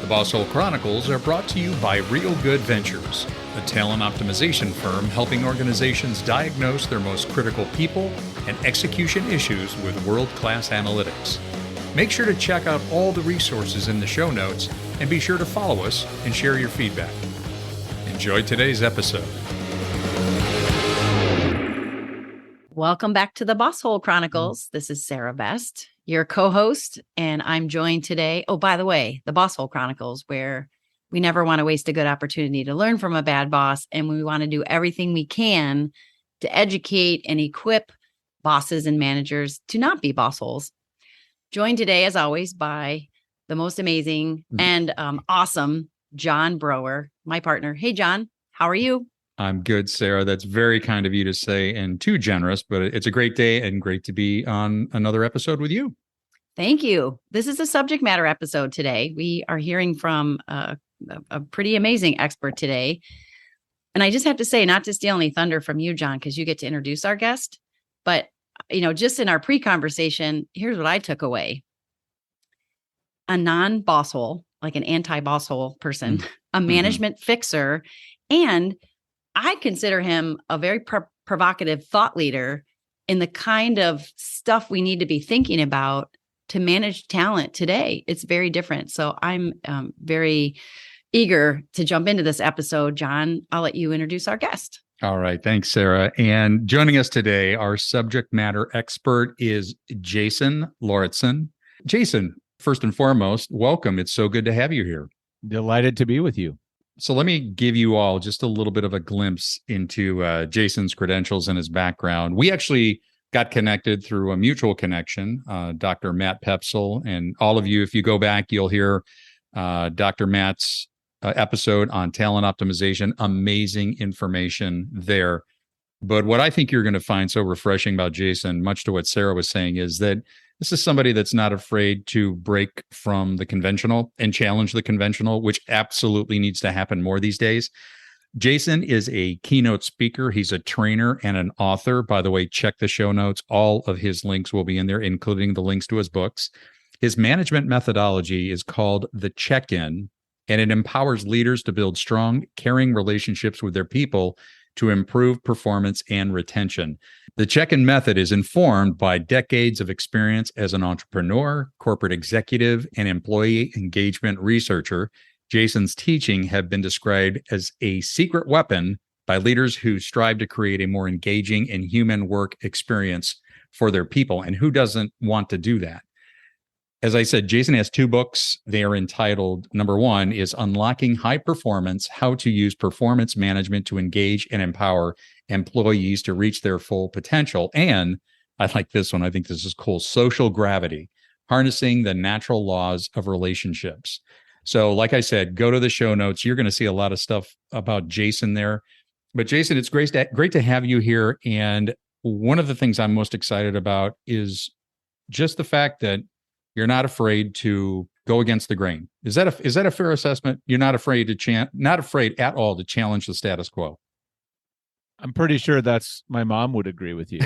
The Bosshole Chronicles are brought to you by real.good.ventures, a talent optimization firm helping organizations diagnose their most critical people and execution issues with world-class analytics. Make sure to check out all the resources in the show notes and be sure to follow us and share your feedback. Enjoy today's episode. Welcome back to the Bosshole Chronicles. This is Sarah Best, your co-host, and I'm joined today. Oh, by the way, the Bosshole Chronicles, where we never want to waste a good opportunity to learn from a bad boss, and we want to do everything we can to educate and equip bosses and managers to not be bossholes. Joined today, as always, by the most amazing and awesome John Brower, my partner. Hey, John, how are you? I'm good, Sarah. That's very kind of you to say and too generous, but it's a great day and great to be on another episode with you. Thank you. This is a subject matter episode today. We are hearing from a pretty amazing expert today. And I just have to say, not to steal any thunder from you, John, because you get to introduce our guest, but just in our pre-conversation, here's what I took away. A non-bosshole, like an anti-bosshole person, a management fixer, and I consider him a very provocative thought leader in the kind of stuff we need to be thinking about to manage talent today. It's very different. So I'm very eager to jump into this episode. John, I'll let you introduce our guest. All right. Thanks, Sarah. And joining us today, our subject matter expert is Jason Lauritsen. Jason, first and foremost, welcome. It's so good to have you here. Delighted to be with you. So let me give you all just a little bit of a glimpse into Jason's credentials and his background. We actually got connected through a mutual connection, Dr. Matt Pepsel. And all of you, if you go back, you'll hear Dr. Matt's episode on talent optimization. Amazing information there. But what I think you're going to find so refreshing about Jason, much to what Sarah was saying, is that this is somebody that's not afraid to break from the conventional and challenge the conventional, which absolutely needs to happen more these days. Jason is a keynote speaker. He's a trainer and an author. By the way, check the show notes. All of his links will be in there, including the links to his books. His management methodology is called the check-in, and it empowers leaders to build strong, caring relationships with their people to improve performance and retention. The check-in method is informed by decades of experience as an entrepreneur, corporate executive, and employee engagement researcher. Jason's teaching have been described as a secret weapon by leaders who strive to create a more engaging and human work experience for their people. And who doesn't want to do that? As I said, Jason has two books. They are entitled, number one is Unlocking High Performance, How to Use Performance Management to Engage and Empower Employees to Reach Their Full Potential. And I like this one. I think this is cool. Social Gravity, Harnessing the Natural Laws of Relationships. So like I said, go to the show notes. You're going to see a lot of stuff about Jason there. But Jason, it's great to have you here. And one of the things I'm most excited about is just the fact that you're not afraid to go against the grain. Is that a fair assessment? You're not afraid not afraid at all to challenge the status quo. I'm pretty sure that's my mom would agree with you.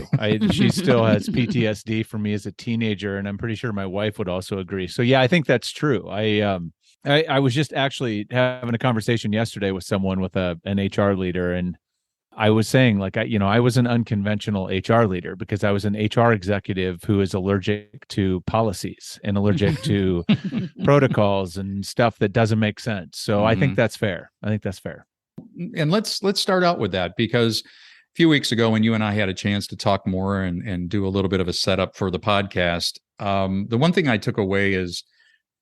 She still has PTSD from me as a teenager, and I'm pretty sure my wife would also agree. So yeah, I think that's true. I was just actually having a conversation yesterday with someone with an HR leader, and I was saying, I was an unconventional HR leader because I was an HR executive who is allergic to policies and allergic to protocols and stuff that doesn't make sense. So I think that's fair. And let's start out with that, because a few weeks ago when you and I had a chance to talk more and do a little bit of a setup for the podcast, the one thing I took away is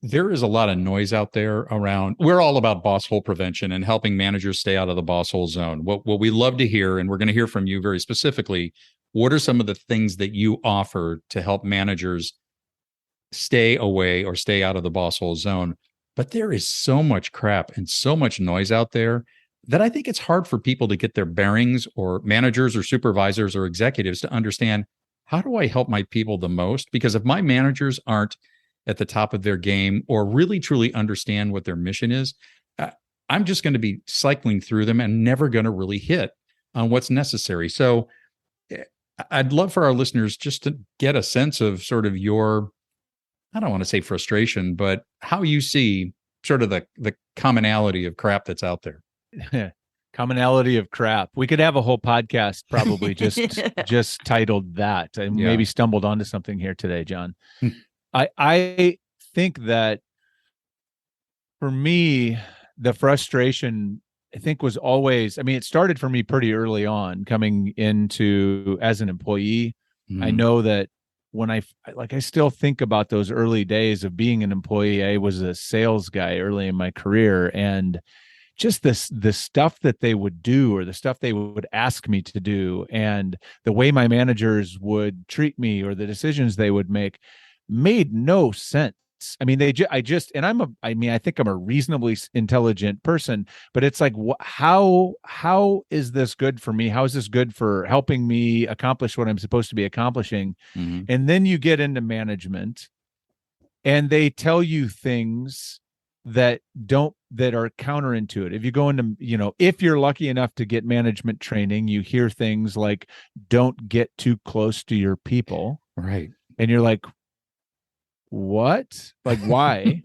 there is a lot of noise out there around. We're all about boss hole prevention and helping managers stay out of the boss hole zone. What we love to hear, and we're going to hear from you very specifically, what are some of the things that you offer to help managers stay away or stay out of the boss hole zone? But there is so much crap and so much noise out there that I think it's hard for people to get their bearings, or managers or supervisors or executives to understand, how do I help my people the most? Because if my managers aren't at the top of their game or really truly understand what their mission is, I'm just going to be cycling through them and never going to really hit on what's necessary. So I'd love for our listeners just to get a sense of sort of your, I don't want to say frustration, but how you see sort of the commonality of crap that's out there. Commonality of crap. We could have a whole podcast probably just titled that. I maybe stumbled onto something here today, John. I think that for me, the frustration, I think, was always, I mean, it started for me pretty early on coming into as an employee. I know that when I still think about those early days of being an employee. I was a sales guy early in my career, and just the stuff that they would do, or the stuff they would ask me to do, and the way my managers would treat me, or the decisions they would make, made no sense. I mean, I think I'm a reasonably intelligent person, but it's like, how is this good for me? How is this good for helping me accomplish what I'm supposed to be accomplishing? And then you get into management, and they tell you things that are counterintuitive. If you go into, if you're lucky enough to get management training, you hear things like, don't get too close to your people. Right. And you're like, what? Like, why?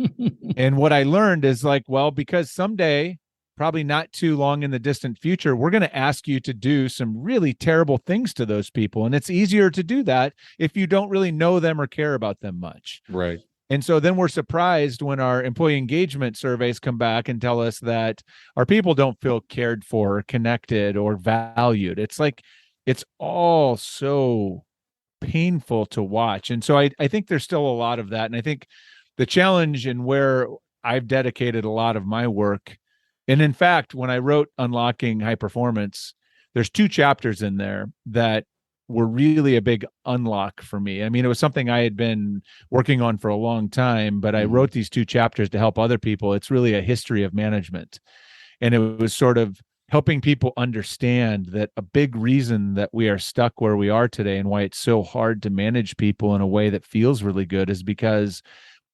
And what I learned is like, well, because someday, probably not too long in the distant future, we're going to ask you to do some really terrible things to those people. And it's easier to do that if you don't really know them or care about them much. Right. And so then we're surprised when our employee engagement surveys come back and tell us that our people don't feel cared for, or connected, or valued. It's like, it's all so painful to watch. And so I think there's still a lot of that. And I think the challenge, and where I've dedicated a lot of my work, and in fact, when I wrote Unlocking High Performance, there's 2 chapters in there that were really a big unlock for me. I mean, it was something I had been working on for a long time, but I wrote these 2 chapters to help other people. It's really a history of management. And it was sort of helping people understand that a big reason that we are stuck where we are today, and why it's so hard to manage people in a way that feels really good, is because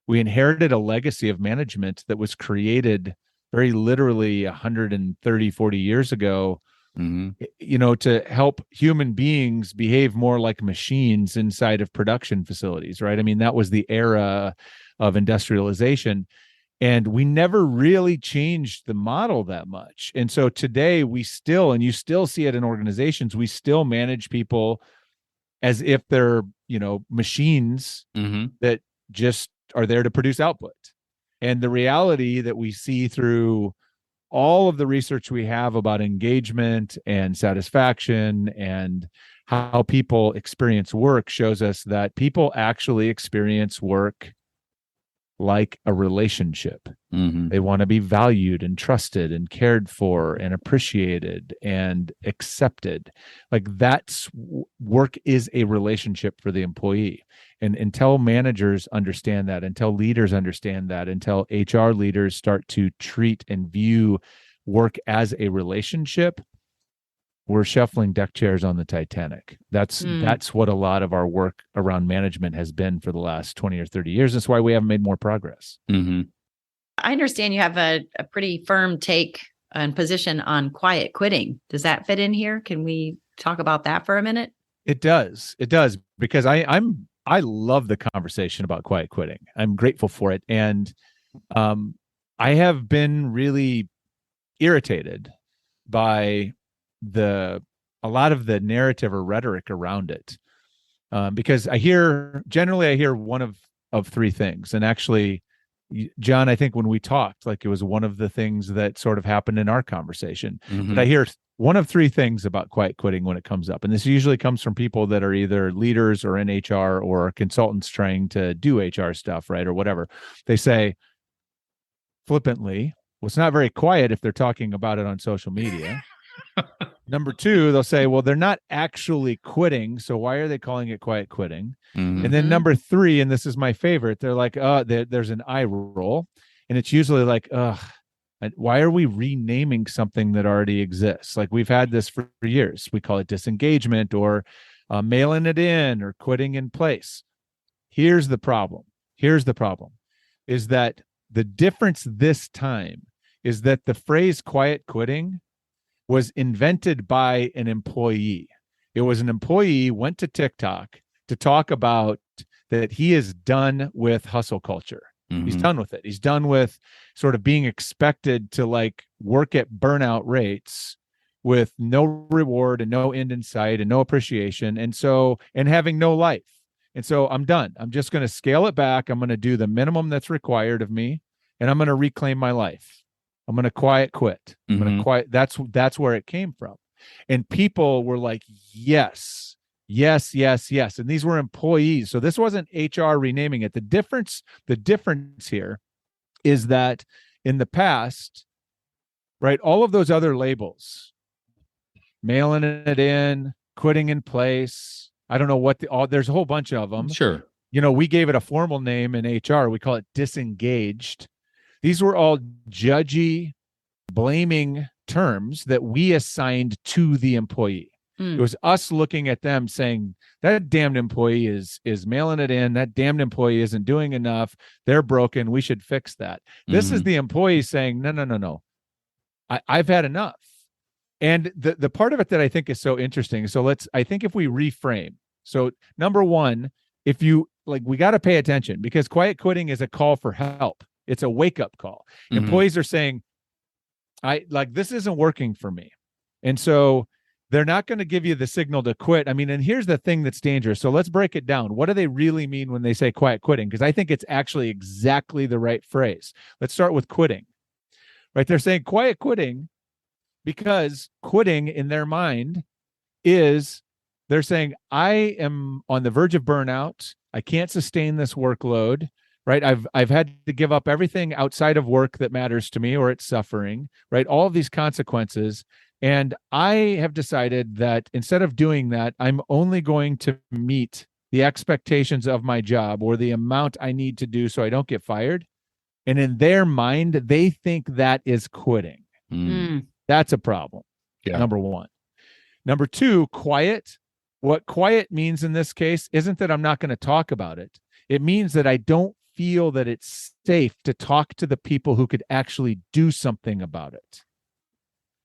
we inherited a legacy of management that was created very literally 130, 40 years ago, to help human beings behave more like machines inside of production facilities, right? I mean, that was the era of industrialization. And we never really changed the model that much. And so today we still, and you still see it in organizations, we still manage people as if they're, machines that just are there to produce output. And the reality that we see through all of the research we have about engagement and satisfaction and how people experience work shows us that people actually experience work like a relationship. They want to be valued and trusted and cared for and appreciated and accepted. Like, work is a relationship for the employee. And until managers understand that, until leaders understand that, until HR leaders start to treat and view work as a relationship, we're shuffling deck chairs on the Titanic. That's what a lot of our work around management has been for the last 20 or 30 years. That's why we haven't made more progress. I understand you have a pretty firm take and position on quiet quitting. Does that fit in here? Can we talk about that for a minute? It does, because I love the conversation about quiet quitting. I'm grateful for it. And I have been really irritated by a lot of the narrative or rhetoric around it, because I hear one of 3 things. And actually, John, I think when we talked, like, it was one of the things that sort of happened in our conversation. But I hear one of 3 things about quiet quitting when it comes up. And this usually comes from people that are either leaders or in HR or consultants trying to do HR stuff, right? Or whatever. They say flippantly, well, it's not very quiet if they're talking about it on social media. Number 2, they'll say, well, they're not actually quitting, so why are they calling it quiet quitting? And then number 3, and this is my favorite, they're like, there's an eye roll. And it's usually like, why are we renaming something that already exists? Like, we've had this for years. We call it disengagement, or mailing it in, or quitting in place. Here's the problem is that the difference this time is that the phrase quiet quitting was invented by an employee. It was an employee went to TikTok to talk about that he is done with hustle culture. He's done with it. He's done with sort of being expected to like work at burnout rates with no reward and no end in sight and no appreciation. And having no life. And so I'm done. I'm just going to scale it back. I'm going to do the minimum that's required of me, and I'm going to reclaim my life. I'm going to quiet quit. I'm going to quiet. That's where it came from. And people were like, yes, yes, yes, yes. And these were employees. So this wasn't HR renaming it. The difference here is that in the past, right, all of those other labels, mailing it in, quitting in place, I don't know what there's a whole bunch of them. Sure. We gave it a formal name in HR. We call it disengaged. These were all judgy, blaming terms that we assigned to the employee. It was us looking at them saying, that damned employee is mailing it in. That damned employee isn't doing enough. They're broken. We should fix that. This is the employee saying, no. I've had enough. And the part of it that I think is so interesting. So I think if we reframe, so number one, if you like, we got to pay attention, because quiet quitting is a call for help. It's a wake up call. Employees are saying, this isn't working for me. And so they're not going to give you the signal to quit. I mean, and here's the thing that's dangerous. So let's break it down. What do they really mean when they say quiet quitting? Because I think it's actually exactly the right phrase. Let's start with quitting, right? They're saying quiet quitting because quitting in their mind is, they're saying, I am on the verge of burnout. I can't sustain this workload, right? I've had to give up everything outside of work that matters to me, or it's suffering, right? All of these consequences. And I have decided that instead of doing that, I'm only going to meet the expectations of my job, or the amount I need to do so I don't get fired. And in their mind, they think that is quitting. That's a problem. Yeah. Number one. Number two, quiet. What quiet means in this case isn't that I'm not going to talk about it. It means that I don't feel that it's safe to talk to the people who could actually do something about it.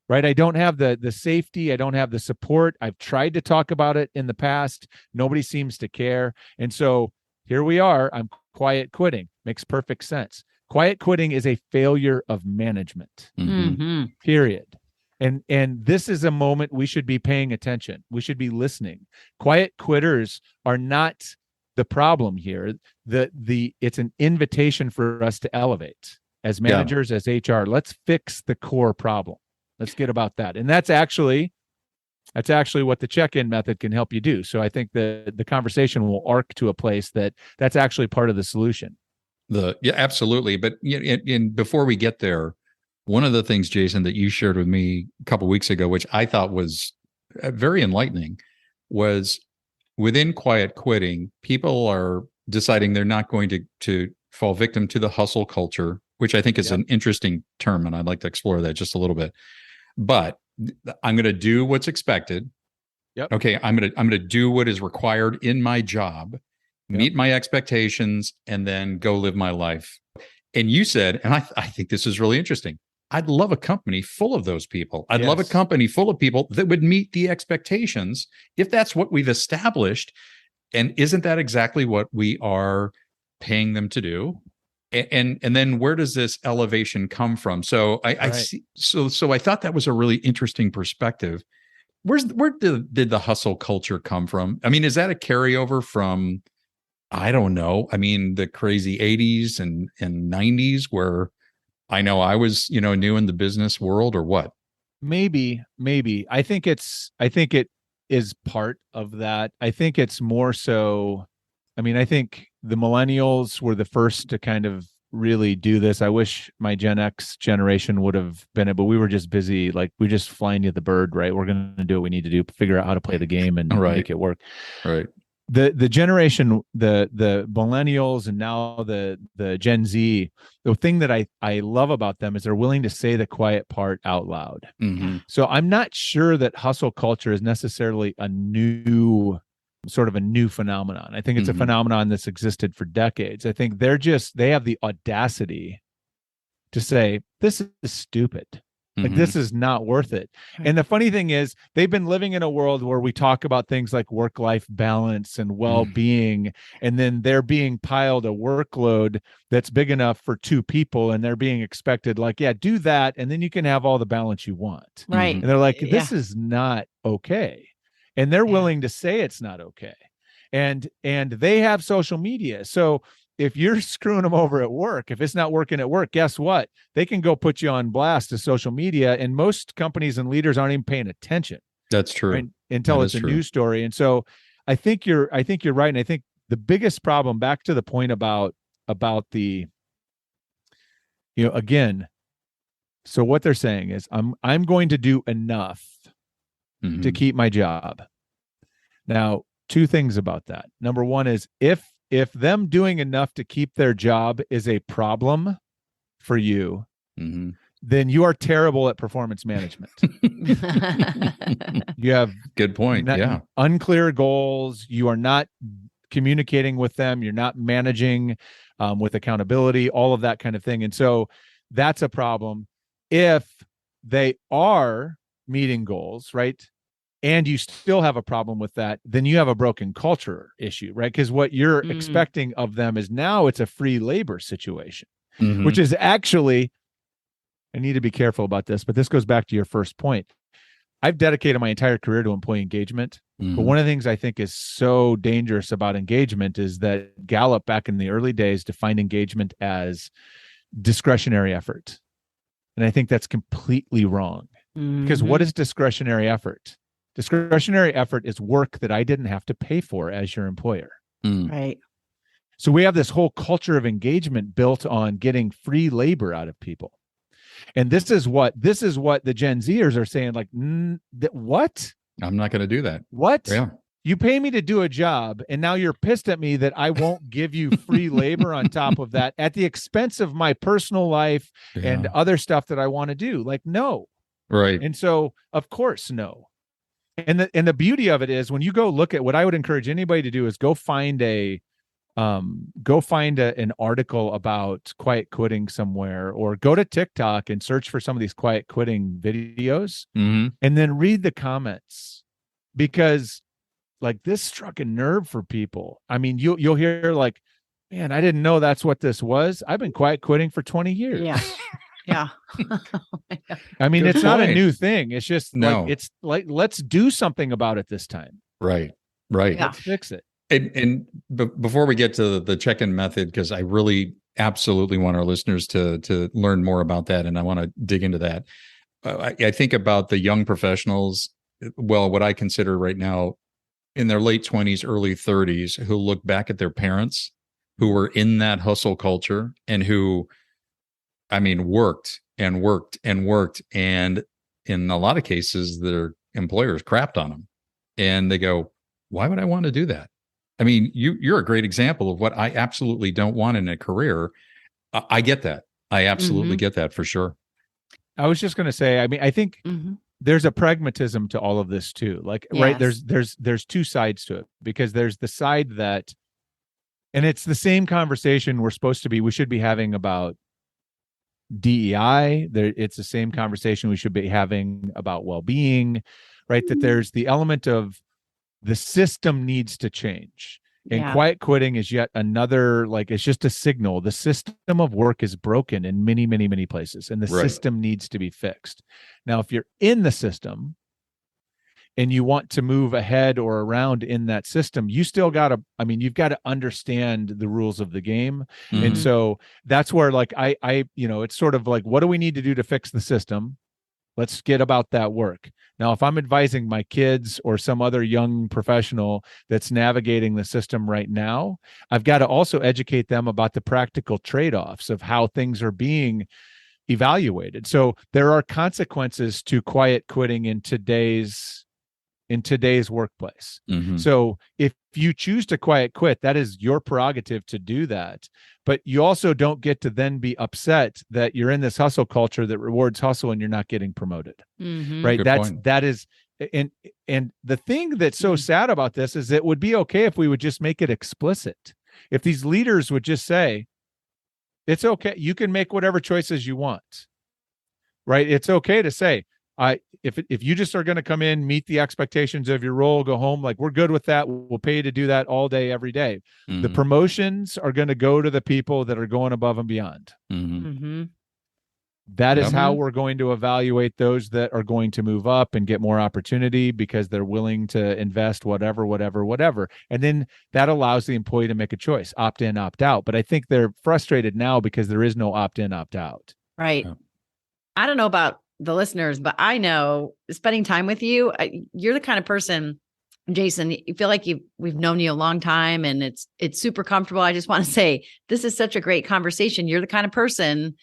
Right? I don't have the safety. I don't have the support. I've tried to talk about it in the past. Nobody seems to care. And so here we are. I'm quiet quitting. Makes perfect sense. Quiet quitting is a failure of management. Period. And this is a moment we should be paying attention. We should be listening. Quiet quitters are not the problem here. It's an invitation for us to elevate as managers, as HR. Let's fix the core problem. Let's get about that. And that's actually what the check-in method can help you do. So I think the conversation will arc to a place that's actually part of the solution. Absolutely. But before we get there, one of the things, Jason, that you shared with me a couple of weeks ago, which I thought was very enlightening, was within quiet quitting, people are deciding they're not going to fall victim to the hustle culture, which I think is an interesting term, and I'd like to explore that just a little bit. But I'm going to do what's expected. Yep. Okay, I'm going to do what is required in my job, meet my expectations, and then go live my life. And you said, and I think this is really interesting, I'd love a company full of those people. I'd love a company full of people that would meet the expectations, if that's what we've established. And isn't that exactly what we are paying them to do? And then where does this elevation come from? So I see. So I thought that was a really interesting perspective. Where did the hustle culture come from? I mean, is that a carryover from, I don't know, I mean, the crazy 80s and 90s, where I know I was, new in the business world, or what? Maybe. I think it is part of that. I think it's more so, I think the millennials were the first to kind of really do this. I wish my Gen X generation would have been it, but we were just busy. Like, we just flying you the bird, right? We're going to do what we need to do, figure out how to play the game and make it work. Right. The generation, the millennials, and now the Gen Z, the thing that I love about them is they're willing to say the quiet part out loud. So I'm not sure that hustle culture is necessarily a new phenomenon. I think it's a phenomenon that's existed for decades. I think they have the audacity to say, this is stupid. Like, Mhm. this is not worth it. And the funny thing is, they've been living in a world where we talk about things like work-life balance and well-being, and then they're being piled a workload that's big enough for two people, and they're being expected, like, yeah, do that, and then you can have all the balance you want. Right. And they're like, this Yeah. is not okay. And they're Yeah. willing to say it's not okay. And they have social media. So if you're screwing them over at work, if it's not working at work, guess what? They can go put you on blast to social media, and most companies and leaders aren't even paying attention. That's true. Right? Until That it's is a true. news story. And so I think you're right. And I think the biggest problem, back to the point about the, again, so what they're saying is I'm going to do enough to keep my job. Now, two things about that. Number one is, if them doing enough to keep their job is a problem for you, then you are terrible at performance management. You have good point. Yeah. Unclear goals. You are not communicating with them. You're not managing with accountability, all of that kind of thing. And so that's a problem. If they are meeting goals, right, and you still have a problem with that, then you have a broken culture issue, right? Because what you're expecting of them is now it's a free labor situation, which is actually, I need to be careful about this, but this goes back to your first point. I've dedicated my entire career to employee engagement. But one of the things I think is so dangerous about engagement is that Gallup, back in the early days, defined engagement as discretionary effort. And I think that's completely wrong. Because what is discretionary effort? Discretionary effort is work that I didn't have to pay for as your employer. Right. So we have this whole culture of engagement built on getting free labor out of people. And this is what the Gen Zers are saying, like, what? I'm not going to do that. What? Yeah. You pay me to do a job, and now you're pissed at me that I won't give you free labor on top of that at the expense of my personal life and other stuff that I want to do. Like, no. Right. And so, of course, no. And the beauty of it is, when you go look at, what I would encourage anybody to do is go find an article about quiet quitting somewhere, or go to TikTok and search for some of these quiet quitting videos, and then read the comments, because like, this struck a nerve for people. I mean, you'll hear like, man, I didn't know that's what this was. I've been quiet quitting for 20 years. Yeah. Yeah. I mean, Good it's not a point. new thing. It's just No. like, it's like, let's do something about it this time. Right. Yeah. Let's fix it. And before we get to the check-in method, because I really absolutely want our listeners to learn more about that, and I want to dig into that. I think about the young professionals, well, what I consider right now in their late 20s, early 30s, who look back at their parents who were in that hustle culture, and who, I mean, worked and worked and worked. And in a lot of cases, their employers crapped on them, and they go, why would I want to do that? I mean, you're a great example of what I absolutely don't want in a career. I get that. I absolutely get that, for sure. I was just going to say, I mean, I think there's a pragmatism to all of this too. Like, right, there's two sides to it, because there's the side that, and it's the same conversation we should be having about DEI. It's the same conversation we should be having about well-being, right? That there's the element of the system needs to change. And quiet quitting is yet another, like, it's just a signal. The system of work is broken in many, many, many places, and the system needs to be fixed. Now, if you're in the system and you want to move ahead or around in that system, you still got to, I mean, you've got to understand the rules of the game. And so that's where, like, I it's sort of like, what do we need to do to fix the system? Let's get about that work. Now, if I'm advising my kids or some other young professional that's navigating the system right now, I've got to also educate them about the practical trade-offs of how things are being evaluated. So there are consequences to quiet quitting in today's workplace. So if you choose to quiet quit, that is your prerogative to do that. But you also don't get to then be upset that you're in this hustle culture that rewards hustle and you're not getting promoted. Right. That is, and the thing that's so sad about this is, it would be okay if we would just make it explicit. If these leaders would just say, it's okay, you can make whatever choices you want, right? It's okay to say, if you just are going to come in, meet the expectations of your role, go home, like we're good with that. We'll pay you to do that all day, every day. The promotions are going to go to the people that are going above and beyond. That is how we're going to evaluate those that are going to move up and get more opportunity because they're willing to invest whatever. And then that allows the employee to make a choice, opt in, opt out. But I think they're frustrated now because there is no opt in, opt out. Right. I don't know about the listeners, but I know spending time with you, you're the kind of person, Jason, you feel like we've known you a long time and it's super comfortable. I just want to say, this is such a great conversation. You're the kind of person,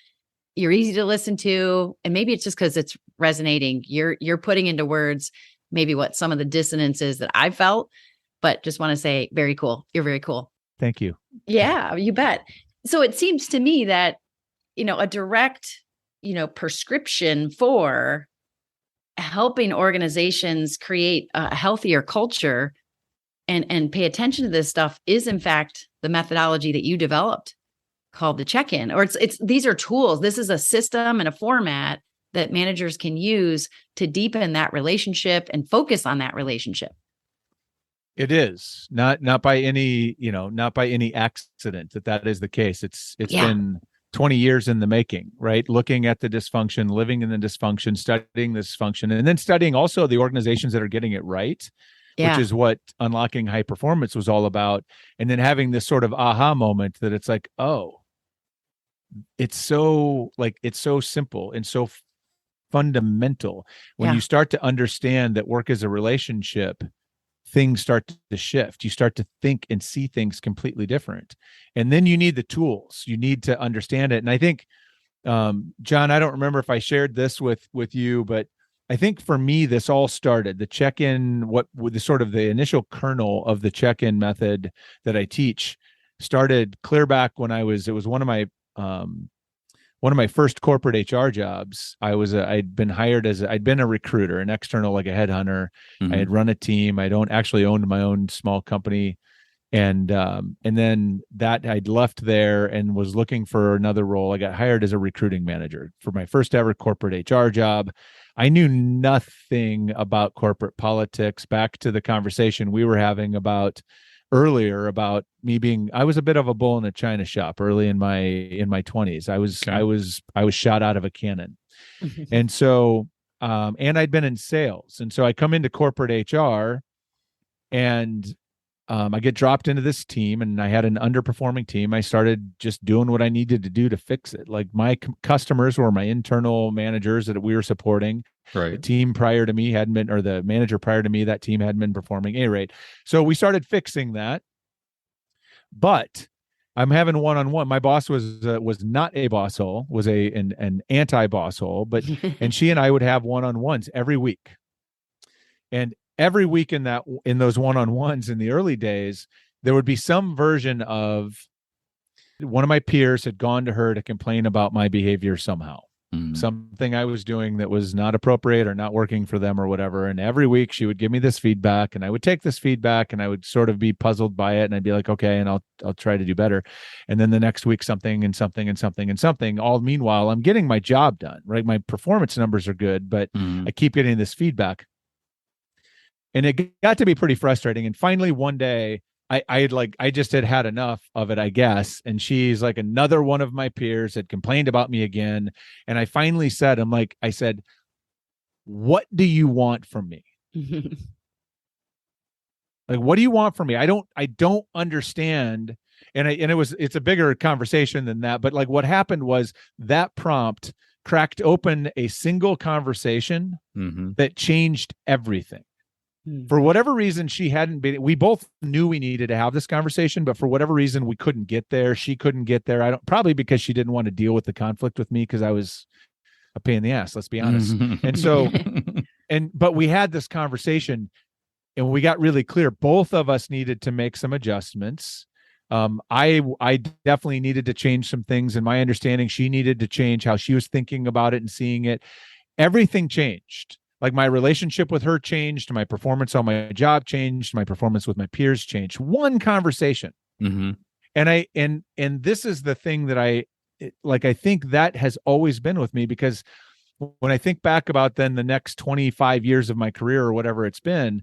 you're easy to listen to. And maybe it's just because it's resonating. You're putting into words maybe what some of the dissonance is that I felt, but just want to say, very cool. You're very cool. Thank you. Yeah, you bet. So it seems to me that, a direct, prescription for helping organizations create a healthier culture and pay attention to this stuff is in fact the methodology that you developed called the check-in, or these are tools. This is a system and a format that managers can use to deepen that relationship and focus on that relationship. It is not by any, not by any accident that is the case. It's been 20 years in the making, right? Looking at the dysfunction, living in the dysfunction, studying the dysfunction, and then studying also the organizations that are getting it right, which is what Unlocking High Performance was all about. And then having this sort of aha moment that it's like, oh, it's so simple and so fundamental. When you start to understand that work is a relationship, things start to shift. You start to think and see things completely different. And then you need the tools. You need to understand it. And I think, John, I don't remember if I shared this with you, but I think for me, this all started the check-in, with the sort of the initial kernel of the check-in method that I teach started clear back when it was one of my first corporate HR jobs. I'd been hired I'd been a recruiter, an external, like a headhunter. I had run a team. I'd owned my own small company. And then that I'd left there and was looking for another role. I got hired as a recruiting manager for my first ever corporate HR job. I knew nothing about corporate politics. Back to the conversation we were having earlier about me I was a bit of a bull in a china shop early in my 20s. I was shot out of a cannon. And so, and I'd been in sales. And so I come into corporate HR and I get dropped into this team, and I had an underperforming team. I started just doing what I needed to do to fix it. Like my customers were my internal managers that we were supporting. Right. The team prior to me hadn't been, or the manager prior to me, that team hadn't been performing at a rate. So we started fixing that. But I'm having one-on-one. My boss was not a Bosshole, was an anti-Bosshole, and she and I would have one-on-ones every week. And every week in those one-on-ones in the early days, there would be some version of one of my peers had gone to her to complain about my behavior somehow. Something I was doing that was not appropriate or not working for them or whatever. And every week she would give me this feedback, and I would take this feedback and I would sort of be puzzled by it. And I'd be like, okay, and I'll try to do better. And then the next week, something and something and something and something. All meanwhile, I'm getting my job done, right? My performance numbers are good, but I keep getting this feedback. And it got to be pretty frustrating. And finally, one day, I just had enough of it, I guess. And she's like, another one of my peers had complained about me again. And I finally said, I said, what do you want from me? Like, what do you want from me? I don't understand. And it's a bigger conversation than that. But like what happened was that prompt cracked open a single conversation that changed everything. For whatever reason, we both knew we needed to have this conversation, but for whatever reason, we couldn't get there. She couldn't get there. Probably because she didn't want to deal with the conflict with me because I was a pain in the ass, let's be honest. And so, but we had this conversation and we got really clear. Both of us needed to make some adjustments. I definitely needed to change some things in my understanding. She needed to change how she was thinking about it and seeing it. Everything changed. Like my relationship with her changed, my performance on my job changed, my performance with my peers changed. One conversation. And this is the thing that I think that has always been with me, because when I think back about then the next 25 years of my career or whatever it's been,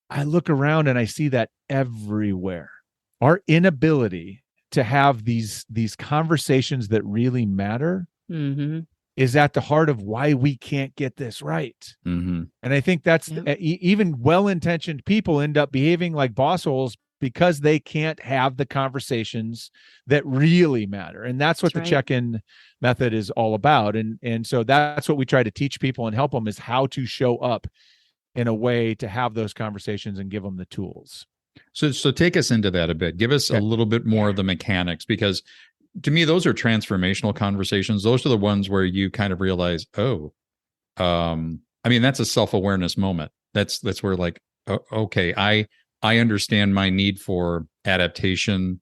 I look around and I see that everywhere. Our inability to have these conversations that really matter is at the heart of why we can't get this right. And I think that's even well-intentioned people end up behaving like bossholes because they can't have the conversations that really matter. And that's what the check-in method is all about. And so that's what we try to teach people and help them, is how to show up in a way to have those conversations and give them the tools. So take us into that a bit. Give us a little bit more of the mechanics, because to me, those are transformational conversations. Those are the ones where you kind of realize, I mean, that's a self-awareness moment. That's where, like, okay, I understand my need for adaptation.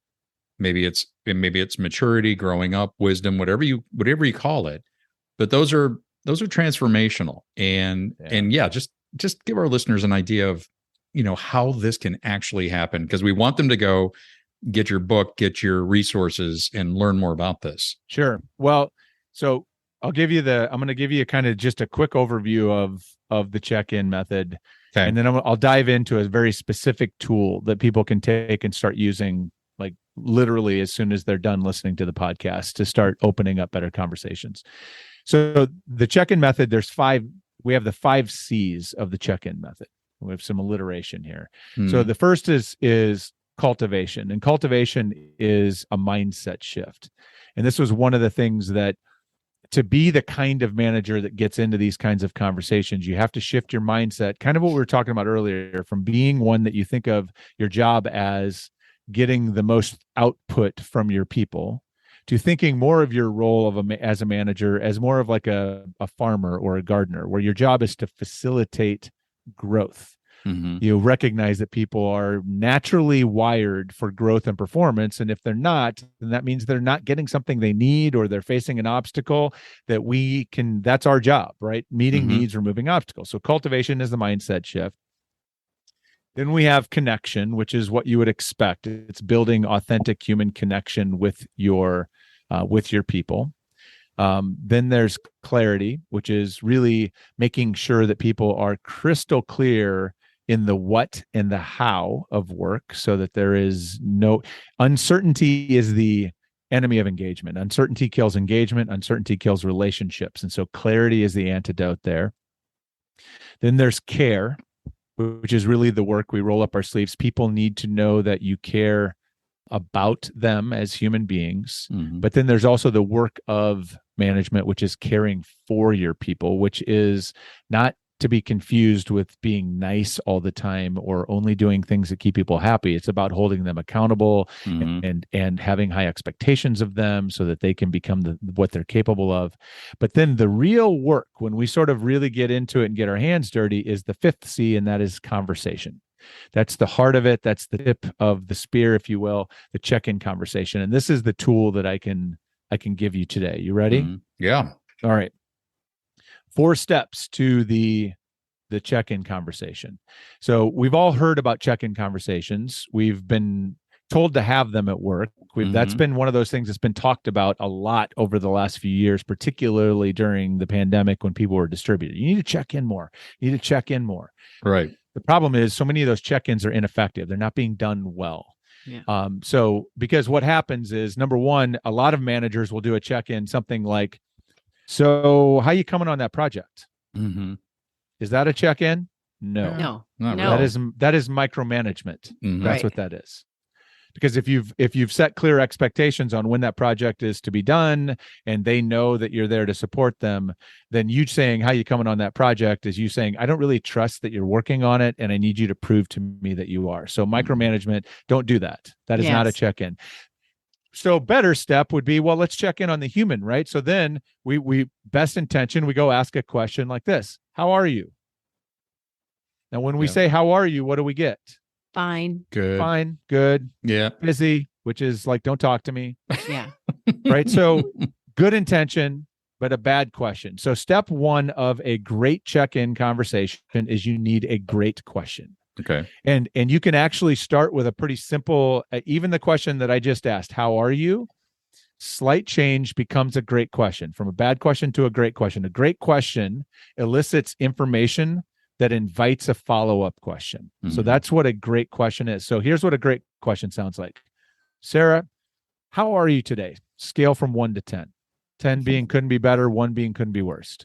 Maybe it's maturity, growing up, wisdom, whatever you call it. But those are transformational. And just give our listeners an idea of, how this can actually happen, because we want them to go get your book, get your resources, and learn more about this. Sure. Well, so I'm going to give you kind of just a quick overview of the check-in method. Okay. And then I'll dive into a very specific tool that people can take and start using, like literally as soon as they're done listening to the podcast, to start opening up better conversations. So the check-in method, we have the 5 C's of the check-in method. We have some alliteration here. So the first is cultivation, and cultivation is a mindset shift. And this was one of the things that, to be the kind of manager that gets into these kinds of conversations, you have to shift your mindset, kind of what we were talking about earlier, from being one that you think of your job as getting the most output from your people, to thinking more of your role as a manager as more of like a farmer or a gardener, where your job is to facilitate growth. You recognize that people are naturally wired for growth and performance. And if they're not, then that means they're not getting something they need, or they're facing an obstacle that's our job, right? Meeting needs, removing obstacles. So cultivation is the mindset shift. Then we have connection, which is what you would expect. It's building authentic human connection with your people. Then there's clarity, which is really making sure that people are crystal clear in the what and the how of work, so that there is no uncertainty. Is the enemy of engagement. Uncertainty kills engagement. Uncertainty kills relationships. And so clarity is the antidote there. Then there's care, which is really the work we roll up our sleeves. People need to know that you care about them as human beings. But then there's also the work of management, which is caring for your people, which is not to be confused with being nice all the time or only doing things that keep people happy. It's about holding them accountable and having high expectations of them so that they can become what they're capable of. But then the real work, when we sort of really get into it and get our hands dirty, is the 5th C, and that is conversation. That's the heart of it. That's the tip of the spear, if you will, the check-in conversation. And this is the tool that I can give you today. You ready? Yeah. All right. 4 steps to the check-in conversation. So we've all heard about check-in conversations. We've been told to have them at work. That's been one of those things that's been talked about a lot over the last few years, particularly during the pandemic when people were distributed. You need to check in more. You need to check in more. Right. The problem is so many of those check-ins are ineffective. They're not being done well. Yeah. So because what happens is, number one, a lot of managers will do a check-in, something like, so how you coming on that project? Is that a check-in? No. That is micromanagement. That's what that is. Because if you've set clear expectations on when that project is to be done, and they know that you're there to support them, then you saying how you coming on that project is you saying, I don't really trust that you're working on it, and I need you to prove to me that you are. So micromanagement, don't do that. That is not a check-in. So better step would be, well, let's check in on the human, right? So then we best intention, we go ask a question like this: how are you? Now, when we say how are you, what do we get? Fine. Good. Fine. Good. Yeah. Busy, which is like, don't talk to me. Yeah. Right. So good intention, but a bad question. So step 1 of a great check-in conversation is you need a great question. Okay. And you can actually start with a pretty simple, even the question that I just asked, how are you? slight change becomes a great question. From a bad question to a great question. A great question elicits information that invites a follow-up question. So that's what a great question is. So here's what a great question sounds like. Sarah, how are you today? Scale from 1 to 10. 10 being couldn't be better, 1 being couldn't be worse.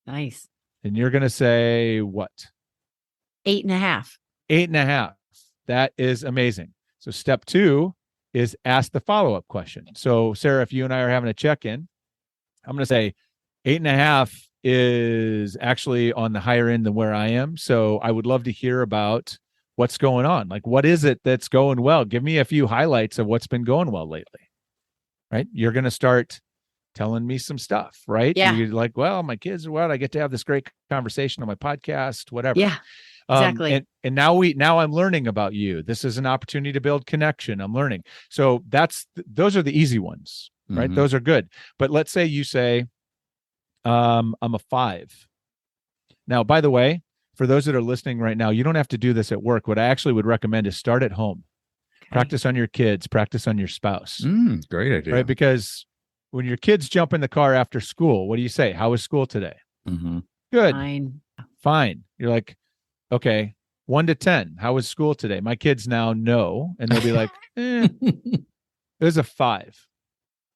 Nice. And you're going to say what? 8.5. 8.5. That is amazing. So step 2 is ask the follow-up question. So Sarah, if you and I are having a check-in, I'm going to say 8.5 is actually on the higher end than where I am. So I would love to hear about what's going on. Like, what is it that's going well? Give me a few highlights of what's been going well lately, right? You're going to start telling me some stuff, right? Yeah. You're like, well, my kids are what? I get to have this great conversation on my podcast, whatever. Yeah, exactly. And now I'm learning about you. This is an opportunity to build connection. I'm learning. So those are the easy ones, right? Those are good. But let's say you say, I'm a 5. Now, by the way, for those that are listening right now, you don't have to do this at work. What I actually would recommend is start at home. Okay. Practice on your kids, practice on your spouse. Great idea. Right? Because when your kids jump in the car after school, what do you say? How was school today? Good. Fine. You're like, okay, 1 to 10. How was school today? My kids now know, and they'll be like, it was a 5.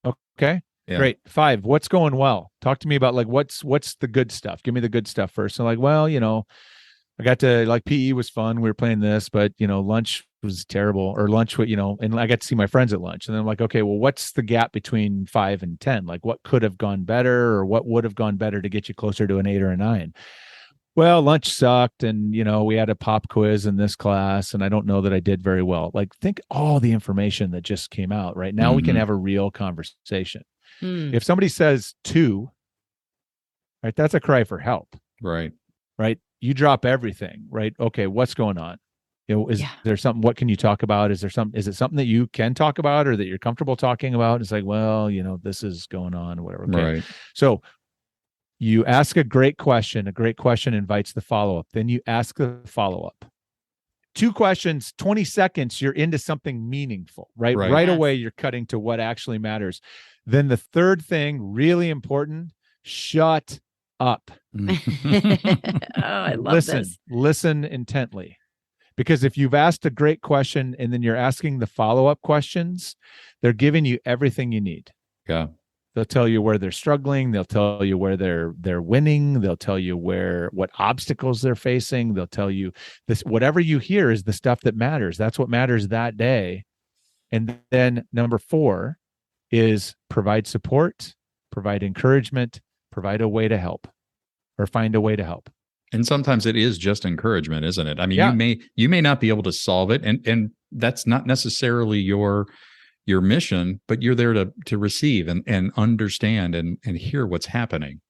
Okay. Yeah. Great. 5. What's going well? Talk to me about like what's the good stuff. Give me the good stuff first. So like, well, I got to like PE was fun. We were playing this, but lunch was terrible. Or lunch, and I got to see my friends at lunch. And then I'm like, okay, well, what's the gap between 5 and 10? Like, what could have gone better, or what would have gone better to get you closer to an 8 or a 9? Well, lunch sucked, and we had a pop quiz in this class, and I don't know that I did very well. Like, think all the information that just came out. Right now, we can have a real conversation. If somebody says 2, right, that's a cry for help. Right. You drop everything, right? Okay, what's going on? Is there something? What can you talk about? Is it something that you can talk about or that you're comfortable talking about? It's like, well, this is going on, or whatever. Okay. Right. So you ask a great question. A great question invites the follow-up. Then you ask the follow-up. 2 questions, 20 seconds, you're into something meaningful, right? Right away, you're cutting to what actually matters. Then the third thing, really important, shut up. I love this. Listen intently. Because if you've asked a great question and then you're asking the follow-up questions, they're giving you everything you need. Yeah. They'll tell you where they're struggling. They'll tell you where they're winning. They'll tell you what obstacles they're facing. They'll tell you this. Whatever you hear is the stuff that matters. That's what matters that day. And then number 4 is provide support, provide encouragement, provide a way to help, or find a way to help. And sometimes it is just encouragement, isn't it? I mean, you may not be able to solve it, and that's not necessarily your mission, but you're there to receive and understand and hear what's happening.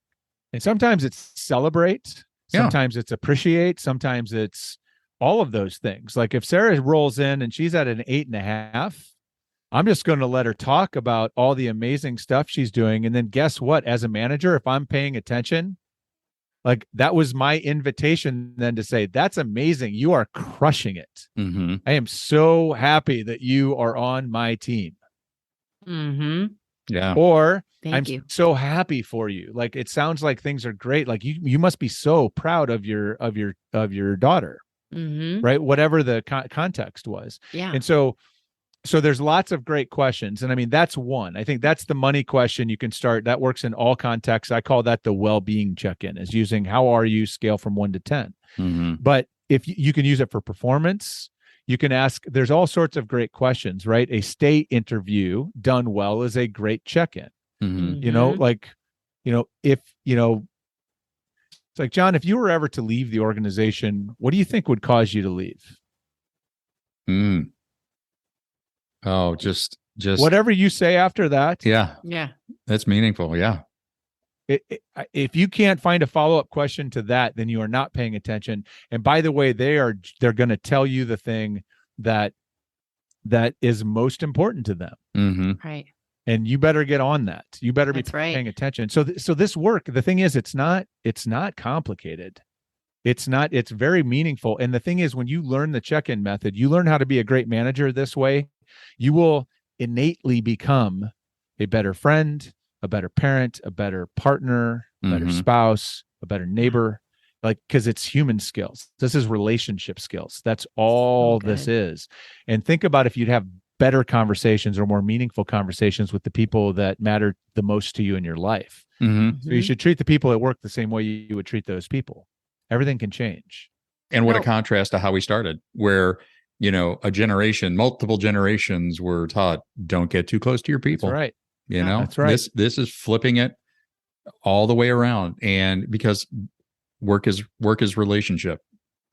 And sometimes it's celebrate, sometimes it's appreciate, sometimes it's all of those things. Like if Sarah rolls in and she's at an 8.5, I'm just going to let her talk about all the amazing stuff she's doing. And then guess what? As a manager, if I'm paying attention, like that was my invitation then to say, that's amazing. You are crushing it. I am so happy that you are on my team. Yeah. Or I'm so happy for you. Like, it sounds like things are great. Like you must be so proud of your daughter, right? Whatever the context was. Yeah. And so there's lots of great questions. And I mean, that's one. I think that's the money question you can start. That works in all contexts. I call that the well-being check-in, is using how are you scale from 1 to 10. But if you can use it for performance, you can ask, there's all sorts of great questions, right? A state interview done well is a great check-in. If, it's like, John, if you were ever to leave the organization, what do you think would cause you to leave? Oh, just whatever you say after that. Yeah. Yeah. That's meaningful. Yeah. If you can't find a follow-up question to that, then you are not paying attention. And by the way, they're going to tell you the thing that is most important to them. Right. And you better get on that. You better be paying attention. So this work, the thing is, it's not complicated. It's very meaningful. And the thing is, when you learn the check-in method, you learn how to be a great manager this way, you will innately become a better friend, a better parent, a better partner, a better spouse, a better neighbor, like, because it's human skills. This is relationship skills. That's all this is. And think about if you'd have better conversations or more meaningful conversations with the people that matter the most to you in your life. So you should treat the people at work the same way you would treat those people. Everything can change. And what a contrast to how we started, where, multiple generations were taught, don't get too close to your people. That's right. That's right. This is flipping it all the way around. And because work is relationship.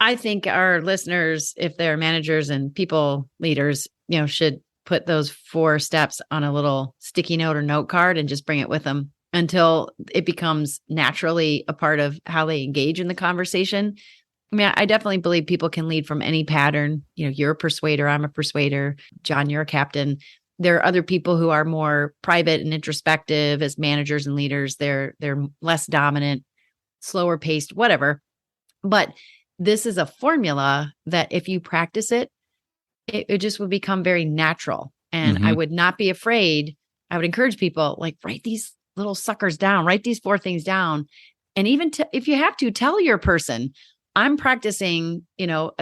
I think our listeners, if they're managers and people leaders, should put those 4 steps on a little sticky note or note card and just bring it with them until it becomes naturally a part of how they engage in the conversation. I mean, I definitely believe people can lead from any pattern. You're a persuader, I'm a persuader. John, you're a captain. There are other people who are more private and introspective as managers and leaders. They're less dominant, slower paced, whatever. But this is a formula that if you practice it, it just would become very natural. And I would not be afraid. I would encourage people, like, write these little suckers down, write these 4 things down. And even if you have to, tell your person, I'm practicing,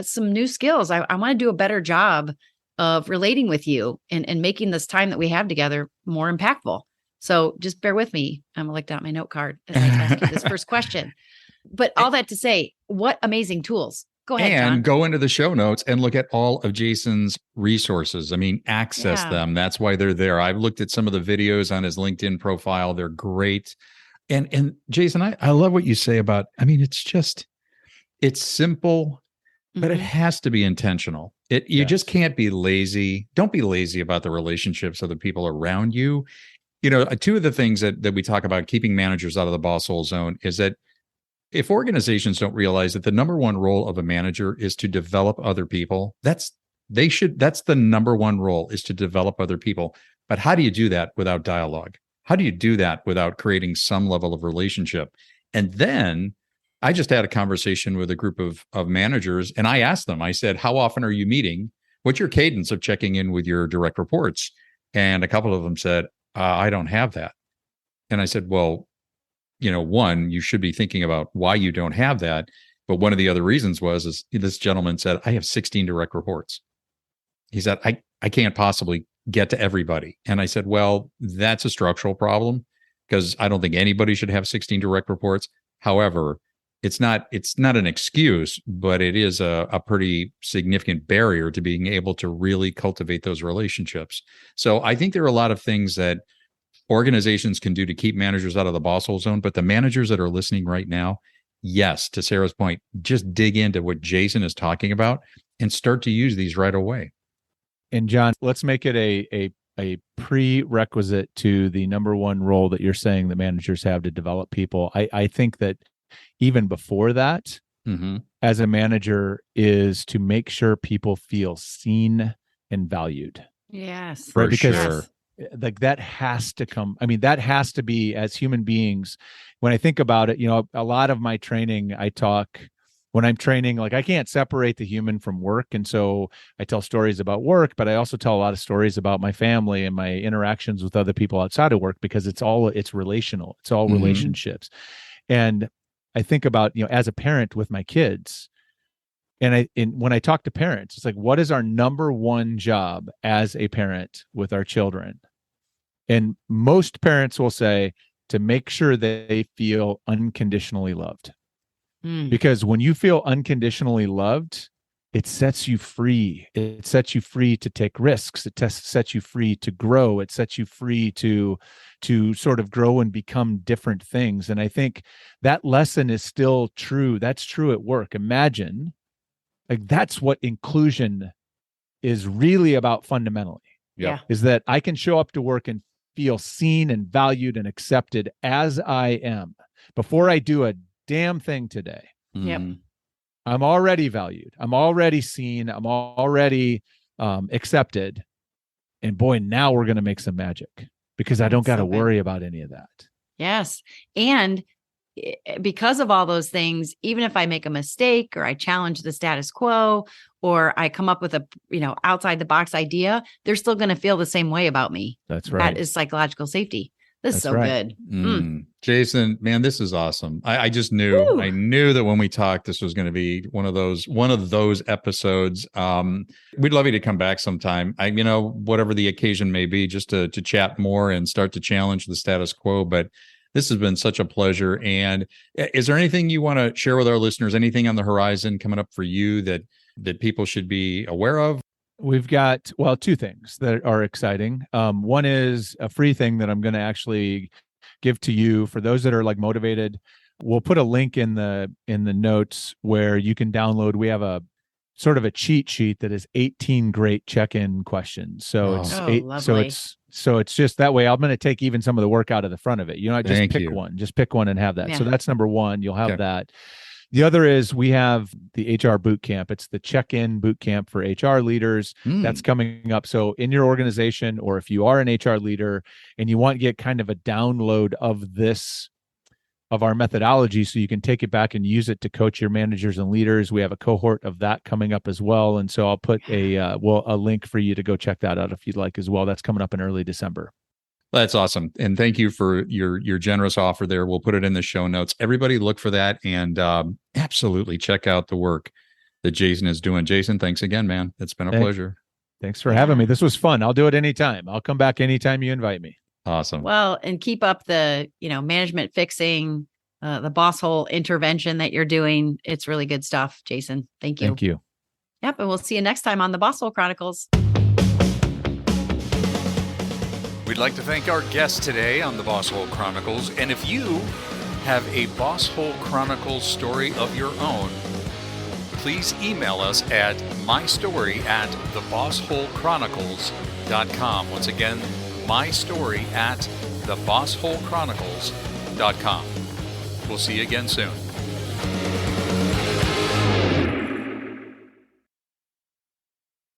some new skills. I want to do a better job of relating with you and making this time that we have together more impactful. So just bear with me. I'm going to look down my note card as I ask you this first question. But all that to say, what amazing tools. Go ahead, John. And go into the show notes and look at all of Jason's resources. I mean, access them. That's why they're there. I've looked at some of the videos on his LinkedIn profile. They're great. And Jason, I love what you say about, it's simple, but it has to be intentional. You just can't be lazy. Don't be lazy about the relationships of the people around you. 2 of the things that we talk about keeping managers out of the Bosshole zone is that if organizations don't realize that the number one role of a manager is to develop other people, that's the number one role, is to develop other people. But how do you do that without dialogue? How do you do that without creating some level of relationship? And then I just had a conversation with a group of managers, and I asked them, I said, how often are you meeting? What's your cadence of checking in with your direct reports? And a couple of them said, I don't have that. And I said, well, one, you should be thinking about why you don't have that. But one of the other reasons is this gentleman said, I have 16 direct reports. He said, I can't possibly get to everybody. And I said, well, that's a structural problem because I don't think anybody should have 16 direct reports. However, it's not an excuse, but it is a pretty significant barrier to being able to really cultivate those relationships. So I think there are a lot of things that organizations can do to keep managers out of the Bosshole zone, but the managers that are listening right now, yes, to Sarah's point, just dig into what Jason is talking about and start to use these right away. And John, let's make it a prerequisite to the number one role that you're saying that managers have to develop people. I think that even before that, as a manager, is to make sure people feel seen and valued. Yes. Right? Because like that has to come. I mean, that has to be, as human beings, when I think about it, a lot of my training, when I'm training, like I can't separate the human from work. And so I tell stories about work, but I also tell a lot of stories about my family and my interactions with other people outside of work, because it's relational. It's all relationships. And I think about, as a parent with my kids, and when I talk to parents, it's like, what is our number one job as a parent with our children? And most parents will say to make sure they feel unconditionally loved. Because when you feel unconditionally loved, it sets you free. It sets you free to take risks. It sets you free to grow. It sets you free to sort of grow and become different things. And I think that lesson is still true. That's true at work. Imagine, like, that's what inclusion is really about fundamentally. Yeah. Is that I can show up to work and feel seen and valued and accepted as I am before I do a damn thing today. Yep. I'm already valued. I'm already seen. I'm already accepted. And boy, now we're going to make some magic because I don't got to worry about any of that. Yes. And because of all those things, even if I make a mistake or I challenge the status quo or I come up with a, outside the box idea, they're still going to feel the same way about me. That's right. That is psychological safety. This is That's so right. good. Jason, man, this is awesome. I just knew, Woo. I knew that when we talked, this was going to be one of those episodes. We'd love you to come back sometime. Whatever the occasion may be, just to chat more and start to challenge the status quo. But this has been such a pleasure. And is there anything you want to share with our listeners? Anything on the horizon coming up for you that people should be aware of? We've got, two things that are exciting. One is a free thing that I'm going to actually give to you for those that are like motivated. We'll put a link in the notes where you can download. We have a sort of a cheat sheet that is 18 great check-in questions. So it's just that way. I'm going to take even some of the work out of the front of it. Just pick one and have that. Yeah. So that's number one. You'll have that. The other is we have the HR boot camp. It's the check-in boot camp for HR leaders. That's coming up. So in your organization, or if you are an HR leader and you want to get kind of a download of our methodology so you can take it back and use it to coach your managers and leaders, we have a cohort of that coming up as well. And so I'll put a link for you to go check that out if you'd like as well. That's coming up in early December. That's awesome. And thank you for your generous offer there. We'll put it in the show notes. Everybody look for that and absolutely check out the work that Jason is doing. Jason, thanks again, man. It's been a pleasure. Thanks for having me. This was fun. I'll do it anytime. I'll come back anytime you invite me. Awesome. Well, and keep up the, management fixing, the Bosshole intervention that you're doing. It's really good stuff, Jason. Thank you. Thank you. Yep. And we'll see you next time on the Bosshole Chronicles. We'd like to thank our guest today on the Bosshole Chronicles. And if you have a Bosshole Chronicles story of your own, please email us at mystory@thebossholechronicles.com. Once again, mystory@thebossholechronicles.com. We'll see you again soon.